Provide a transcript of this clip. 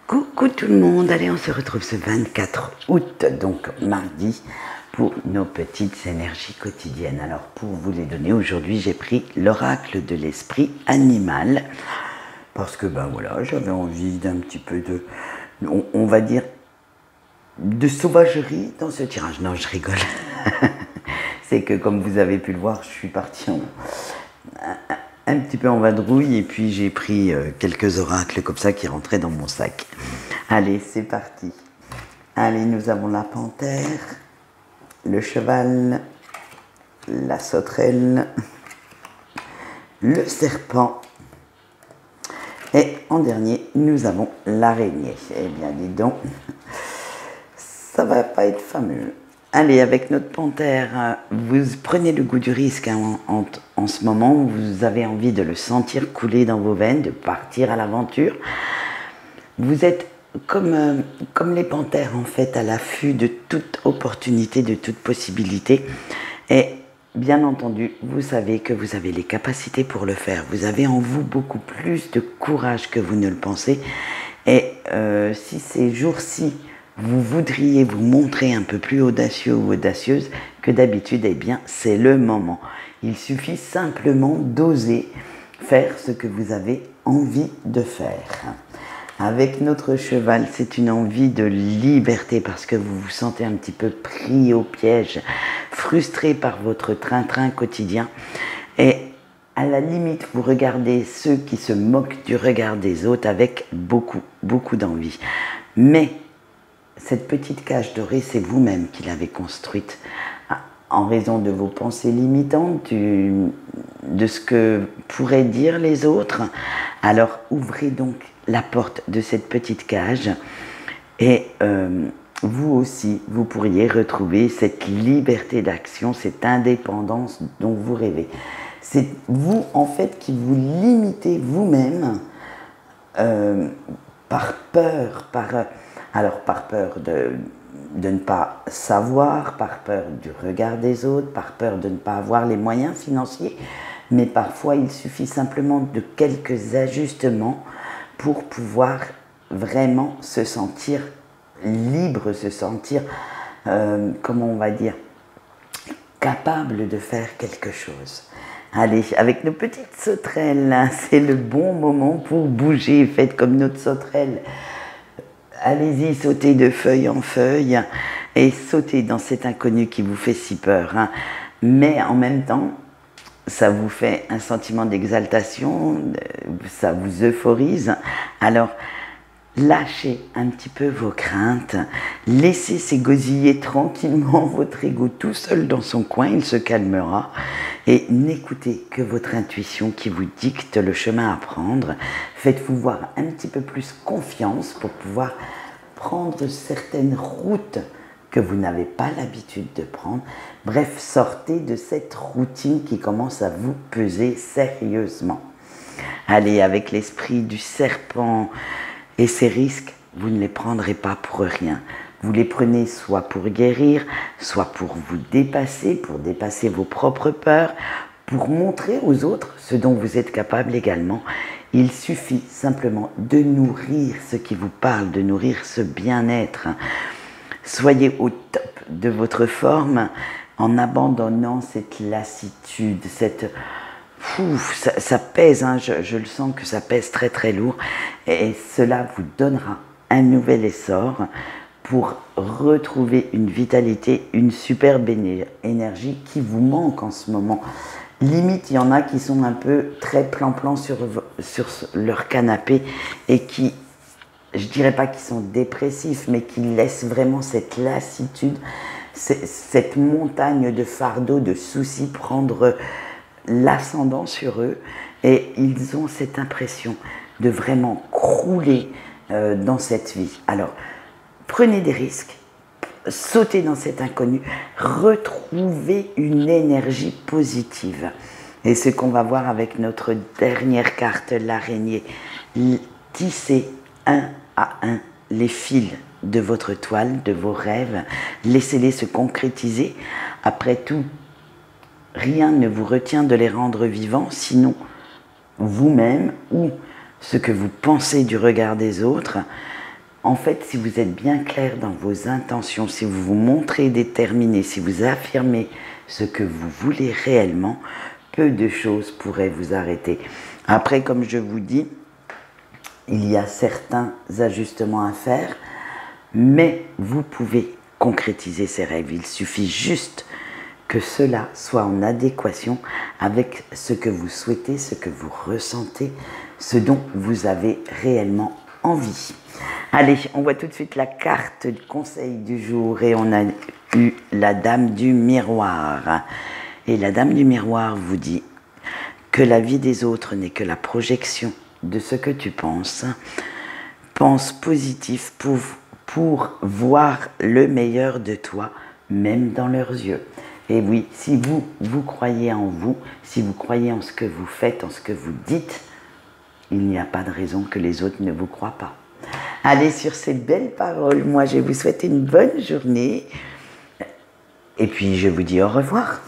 Coucou tout le monde, allez on se retrouve ce 24 août, donc mardi, pour nos petites énergies quotidiennes. Alors pour vous les donner, aujourd'hui j'ai pris l'oracle de l'esprit animal, parce que ben voilà, j'avais envie d'un petit peu de, on va dire, de sauvagerie dans ce tirage. Non, je rigole. C'est que comme vous avez pu le voir, je suis partie un petit peu en vadrouille et puis j'ai pris quelques oracles comme ça qui rentraient dans mon sac. Allez, c'est parti. Allez, nous avons la panthère, le cheval, la sauterelle, le serpent et en dernier, nous avons l'araignée. Eh bien, dis donc, ça va pas être fameux. Allez, avec notre panthère, vous prenez le goût du risque en ce moment, vous avez envie de le sentir couler dans vos veines, de partir à l'aventure. Vous êtes comme les panthères en fait, à l'affût de toute opportunité, de toute possibilité. Et bien entendu, vous savez que vous avez les capacités pour le faire. Vous avez en vous beaucoup plus de courage que vous ne le pensez. Et si ces jours-ci, vous voudriez vous montrer un peu plus audacieux ou audacieuse que d'habitude, eh bien, c'est le moment. Il suffit simplement d'oser faire ce que vous avez envie de faire. Avec notre cheval, c'est une envie de liberté parce que vous vous sentez un petit peu pris au piège, frustré par votre train-train quotidien. Et à la limite, vous regardez ceux qui se moquent du regard des autres avec beaucoup d'envie. Mais cette petite cage dorée, c'est vous-même qui l'avez construite en raison de vos pensées limitantes, de ce que pourraient dire les autres. Alors ouvrez donc la porte de cette petite cage et vous aussi, vous pourriez retrouver cette liberté d'action, cette indépendance dont vous rêvez. C'est vous en fait qui vous limitez vous-même par peur, par peur de ne pas savoir, par peur du regard des autres, par peur de ne pas avoir les moyens financiers, mais parfois il suffit simplement de quelques ajustements pour pouvoir vraiment se sentir libre, se sentir, comment on va dire, capable de faire quelque chose. Allez, avec nos petites sauterelles, c'est le bon moment pour bouger, faites comme notre sauterelle. Allez-y, sautez de feuille en feuille et sautez dans cet inconnu qui vous fait si peur. Hein. Mais en même temps, ça vous fait un sentiment d'exaltation, ça vous euphorise. Alors, lâchez un petit peu vos craintes, laissez s'égosiller tranquillement votre ego tout seul dans son coin, il se calmera. Et n'écoutez que votre intuition qui vous dicte le chemin à prendre. Faites-vous voir un petit peu plus confiance pour pouvoir prendre certaines routes que vous n'avez pas l'habitude de prendre. Bref, sortez de cette routine qui commence à vous peser sérieusement. Allez, avec l'esprit du serpent et ses risques, vous ne les prendrez pas pour rien. Vous les prenez soit pour guérir, soit pour vous dépasser, pour dépasser vos propres peurs, pour montrer aux autres ce dont vous êtes capable également. Il suffit simplement de nourrir ce qui vous parle, de nourrir ce bien-être. Soyez au top de votre forme en abandonnant cette lassitude, cette... ça pèse, hein, je le sens que ça pèse très lourd et cela vous donnera un nouvel essor pour retrouver une vitalité, une superbe énergie qui vous manque en ce moment. Limite, il y en a qui sont un peu très plan-plan sur leur canapé et qui, je dirais pas qu'ils sont dépressifs, mais qui laissent vraiment cette lassitude, cette montagne de fardeaux, de soucis prendre l'ascendant sur eux et ils ont cette impression de vraiment crouler dans cette vie. Alors, prenez des risques, sautez dans cet inconnu, retrouvez une énergie positive. Et ce qu'on va voir avec notre dernière carte, l'araignée, tissez un à un les fils de votre toile, de vos rêves, laissez-les se concrétiser. Après tout, rien ne vous retient de les rendre vivants, sinon vous-même ou ce que vous pensez du regard des autres. En fait, si vous êtes bien clair dans vos intentions, si vous vous montrez déterminé, si vous affirmez ce que vous voulez réellement, peu de choses pourraient vous arrêter. Après, comme je vous dis, il y a certains ajustements à faire, mais vous pouvez concrétiser ces rêves. Il suffit juste que cela soit en adéquation avec ce que vous souhaitez, ce que vous ressentez, ce dont vous avez réellement envie. Allez, on voit tout de suite la carte du conseil du jour et on a eu la dame du miroir. Et la dame du miroir vous dit que la vie des autres n'est que la projection de ce que tu penses. Pense positif pour voir le meilleur de toi, même dans leurs yeux. Et oui, si vous croyez en vous, si vous croyez en ce que vous faites, en ce que vous dites, il n'y a pas de raison que les autres ne vous croient pas. Allez, sur ces belles paroles, moi je vous souhaite une bonne journée. Et puis je vous dis au revoir.